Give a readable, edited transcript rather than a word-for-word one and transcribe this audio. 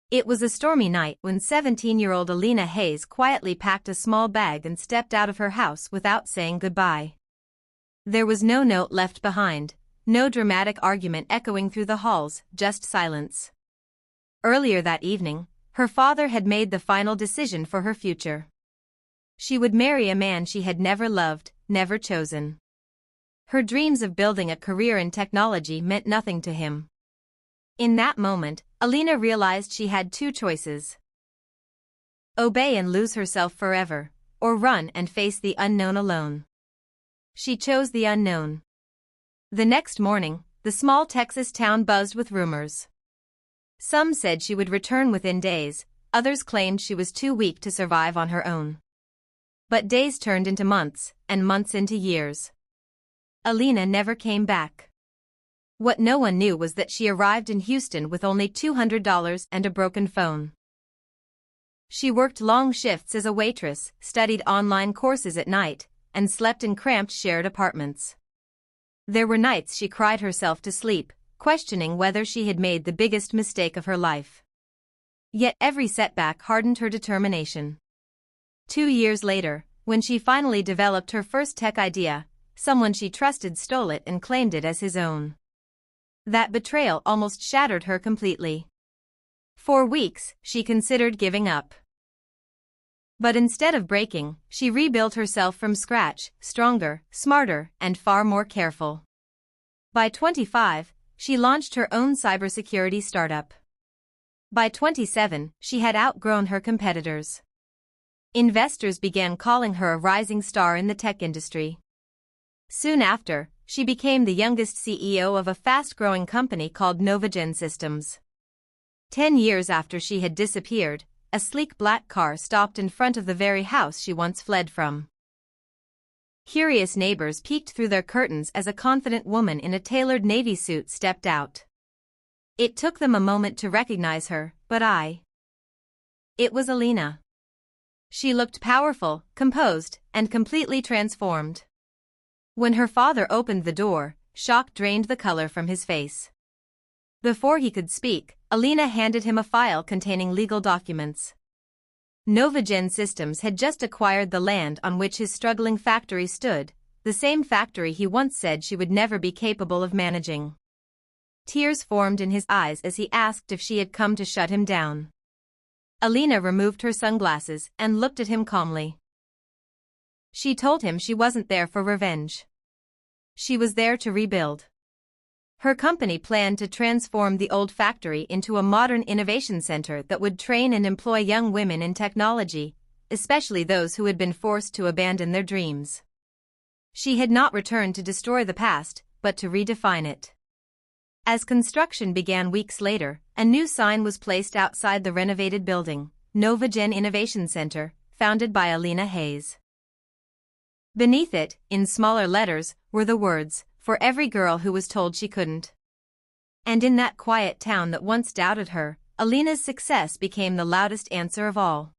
It was a stormy night when 17-year-old Alina Hayes quietly packed a small bag and stepped out of her house without saying goodbye. There was no note left behind, no dramatic argument echoing through the halls, just silence. Earlier that evening, her father had made the final decision for her future. She would marry a man she had never loved, never chosen. Her dreams of building a career in technology meant nothing to him. In that moment, Alina realized she had two choices. Obey and lose herself forever, or run and face the unknown alone. She chose the unknown. The next morning, the small Texas town buzzed with rumors. Some said she would return within days, others claimed she was too weak to survive on her own. But days turned into months, and months into years. Alina never came back. What no one knew was that she arrived in Houston with only $200 and a broken phone. She worked long shifts as a waitress, studied online courses at night, and slept in cramped shared apartments. There were nights she cried herself to sleep, questioning whether she had made the biggest mistake of her life. Yet every setback hardened her determination. 2 years later, when she finally developed her first tech idea, someone she trusted stole it and claimed it as his own. That betrayal almost shattered her completely. For weeks, she considered giving up. But instead of breaking, she rebuilt herself from scratch, stronger, smarter, and far more careful. By 25, she launched her own cybersecurity startup. By 27, she had outgrown her competitors. Investors began calling her a rising star in the tech industry. Soon after, she became the youngest CEO of a fast-growing company called Novagen Systems. 10 years after she had disappeared, a sleek black car stopped in front of the very house she once fled from. Curious neighbors peeked through their curtains as a confident woman in a tailored navy suit stepped out. It took them a moment to recognize her, but it was Alina. She looked powerful, composed, and completely transformed. When her father opened the door, shock drained the color from his face. Before he could speak, Alina handed him a file containing legal documents. Novagen Systems had just acquired the land on which his struggling factory stood, the same factory he once said she would never be capable of managing. Tears formed in his eyes as he asked if she had come to shut him down. Alina removed her sunglasses and looked at him calmly. She told him she wasn't there for revenge. She was there to rebuild. Her company planned to transform the old factory into a modern innovation center that would train and employ young women in technology, especially those who had been forced to abandon their dreams. She had not returned to destroy the past, but to redefine it. As construction began weeks later, a new sign was placed outside the renovated building, Novagen Innovation Center, founded by Alina Hayes. Beneath it, in smaller letters, were the words, "For every girl who was told she couldn't." And in that quiet town that once doubted her, Alina's success became the loudest answer of all.